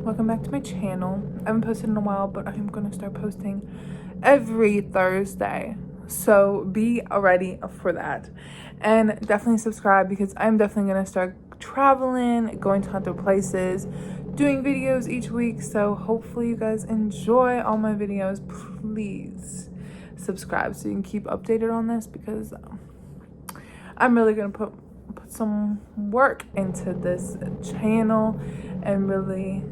welcome back to my channel. I haven't posted in a while, but I'm gonna start posting every Thursday, so be ready for that. And definitely subscribe, because I'm definitely gonna start traveling, going to other places, doing videos each week. So hopefully you guys enjoy all my videos. Please subscribe so you can keep updated on this, because I'm really gonna put some work into this channel and really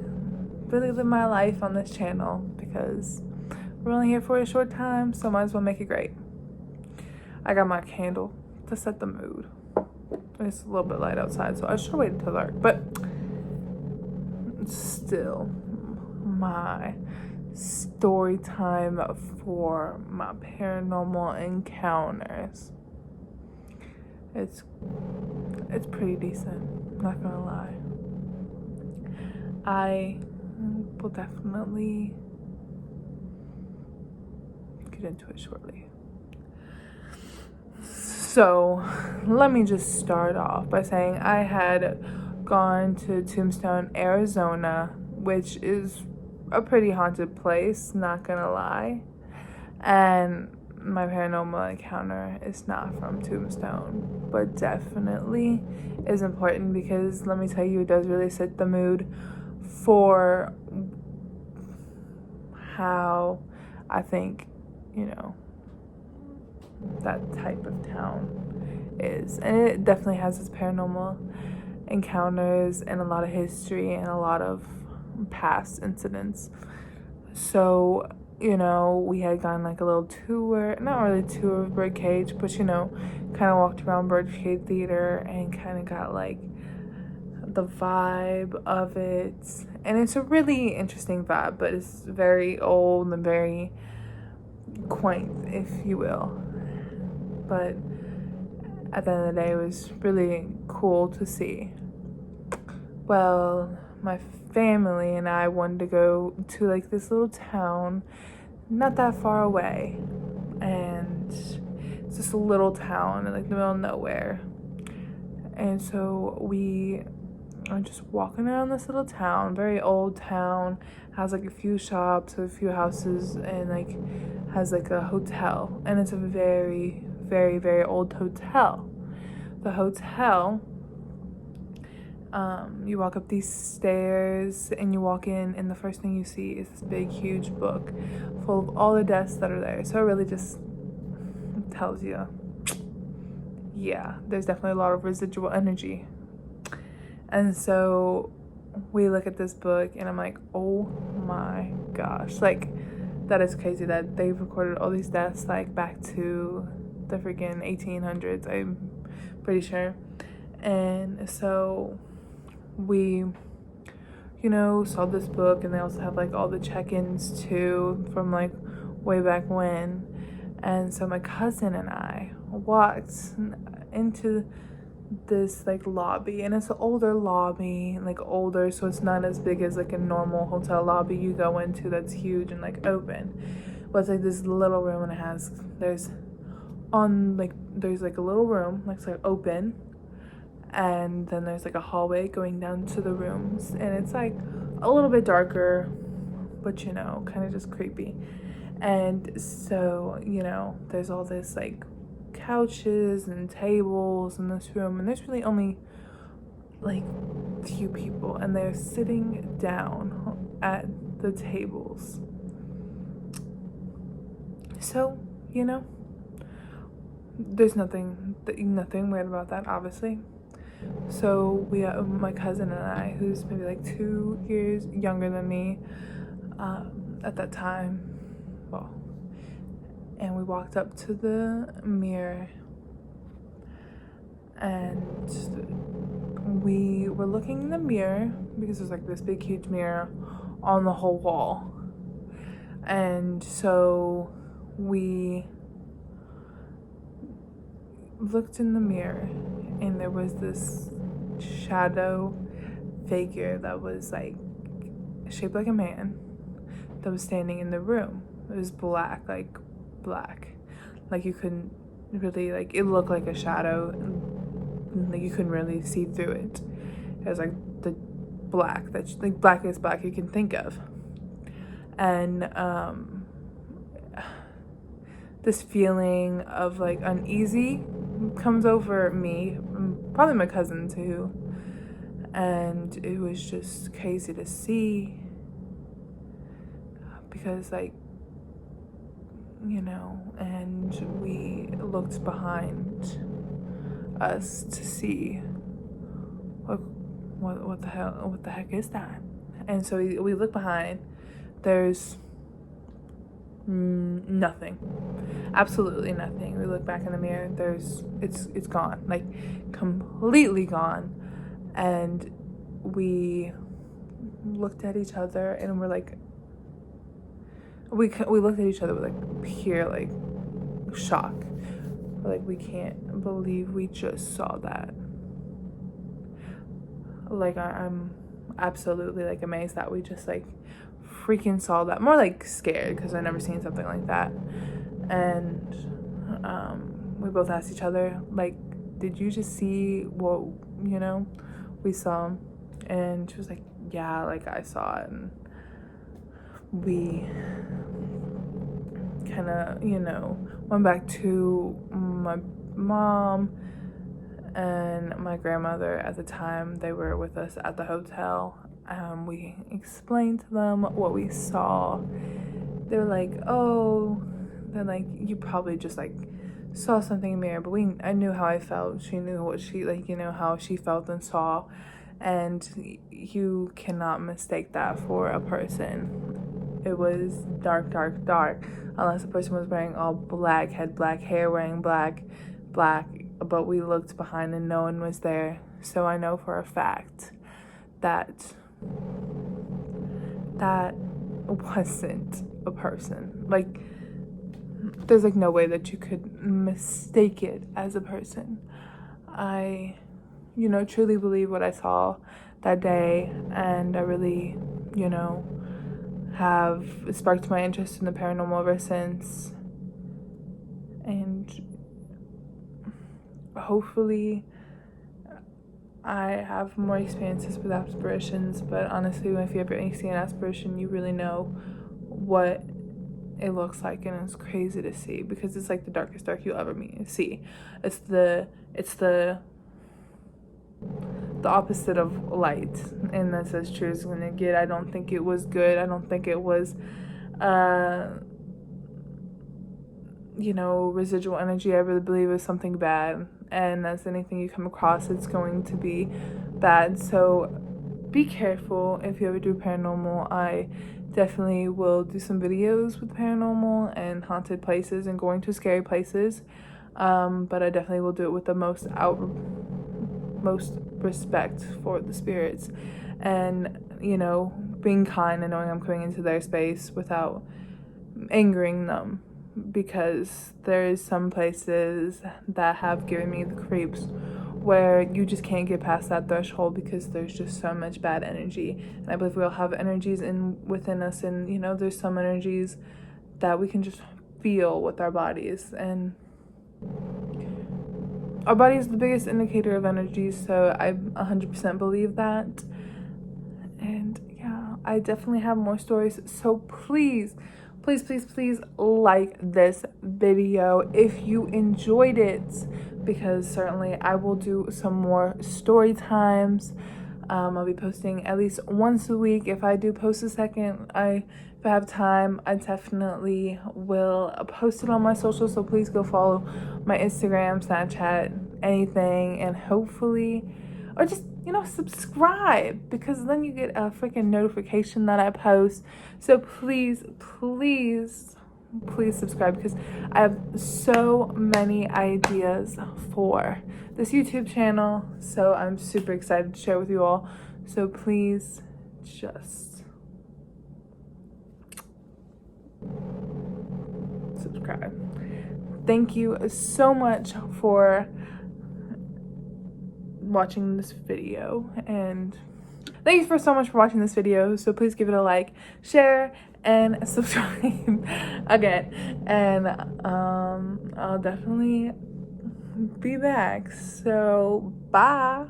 live my life on this channel, because we're only here for a short time, so might as well make it great. I got my candle to set the mood. It's a little bit light outside, so I should wait until dark, but still, my story time for my paranormal encounters. It's pretty decent, not gonna lie. I will definitely get into it shortly. So let me just start off by saying I had gone to Tombstone, Arizona, which is a pretty haunted place, not gonna lie. And my paranormal encounter is not from Tombstone, but definitely is important, because let me tell you, it does really set the mood for how I think, that type of town is. And it definitely has its paranormal encounters and a lot of history and a lot of past incidents. So, we had gone like a little tour, not really tour of Birdcage, but kind of walked around Birdcage Theater and kind of got like the vibe of it. And it's a really interesting vibe, but it's very old and very quaint, if you will. But at the end of the day, it was really cool to see. Well, my family and I wanted to go to like this little town not that far away, and it's just a little town in like the middle of nowhere. And so we are just walking around this little town, very old town, has like a few shops, a few houses, and like has like a hotel. And it's a very, very, very old hotel. The hotel, you walk up these stairs and you walk in, and the first thing you see is this big, huge book full of all the deaths that are there. So it really just tells you, yeah, there's definitely a lot of residual energy. And so we look at this book and I'm like, oh my gosh, like that is crazy that they've recorded all these deaths like back to the freaking 1800s, I'm pretty sure. And so we saw this book, and they also have like all the check-ins too from like way back when. And so my cousin and I walked into this like lobby, and it's an older lobby, like older, so it's not as big as like a normal hotel lobby you go into that's huge and like open. But it's like this little room, and there's like a little room like open, and then there's like a hallway going down to the rooms, and it's like a little bit darker, but kind of just creepy. And so there's all this like couches and tables in this room, and there's really only like few people, and they're sitting down at the tables. So there's nothing weird about that, obviously. So we, my cousin and I, who's maybe like 2 years younger than me at that time, and we walked up to the mirror, and we were looking in the mirror because there's like this big huge mirror on the whole wall. And so we looked in the mirror, and there was this shadow figure that was like shaped like a man that was standing in the room. It was black, like you couldn't really, like, it looked like a shadow, like you couldn't really see through it. It was like the black, that like blackest black you can think of. And this feeling of like uneasy comes over me, probably my cousin too, and it was just crazy to see, because like, you know, and we looked behind us to see what the heck is that. And so we look behind. There's nothing, absolutely nothing. We look back in the mirror. It's gone, like completely gone. And we looked at each other and we're like, we looked at each other with like pure like shock. Like, we can't believe we just saw that. Like, I'm absolutely like amazed that we just like freaking saw that. More like scared, because I've never seen something like that. And we both asked each other, like, did you just see what, you know, we saw? And she was like, yeah, like I saw it. And we kind of, you know, went back to my mom and my grandmother at the time. They were with us at the hotel. We explained to them what we saw. They were like, oh, then like, you probably just like saw something in the mirror. But I knew how I felt. She knew what she, like, you know, how she felt and saw. And you cannot mistake that for a person. It was dark, dark, dark. Unless the person was wearing all black, had black hair, wearing black. But we looked behind and no one was there. So I know for a fact that wasn't a person. Like, there's like no way that you could mistake it as a person. I, you know, truly believe what I saw that day, and I really, you know, have sparked my interest in the paranormal ever since. And hopefully I have more experiences with apparitions. But honestly, if you ever see an apparition, you really know what it looks like, and it's crazy to see, because it's like the darkest dark you'll ever see. It's the opposite of light, and that's as true as gonna get. I don't think it was good. I don't think it was you know, residual energy. I really believe it's something bad, and as anything you come across, it's going to be bad. So be careful if you ever do paranormal. I definitely will do some videos with paranormal and haunted places and going to scary places, but I definitely will do it with the most respect for the spirits, and, you know, being kind and knowing I'm coming into their space without angering them, because there's some places that have given me the creeps where you just can't get past that threshold, because there's just so much bad energy. And I believe we all have energies within us, and, you know, there's some energies that we can just feel with our bodies, and our body is the biggest indicator of energy. So I 100% believe that. And yeah, I definitely have more stories, so please like this video if you enjoyed it, because certainly I will do some more story times. I'll be posting at least once a week. If I do post a second, if I have time, I definitely will post it on my socials. So please go follow my Instagram, Snapchat, anything, and hopefully, or just, you know, subscribe, because then you get a freaking notification that I post. So please subscribe, because I have so many ideas for this YouTube channel. So I'm super excited to share with you all. So please just subscribe. Thank you so much for watching this video, and thank you so much for watching this video. So please give it a like, share, and subscribe again, and I'll definitely be back. So bye.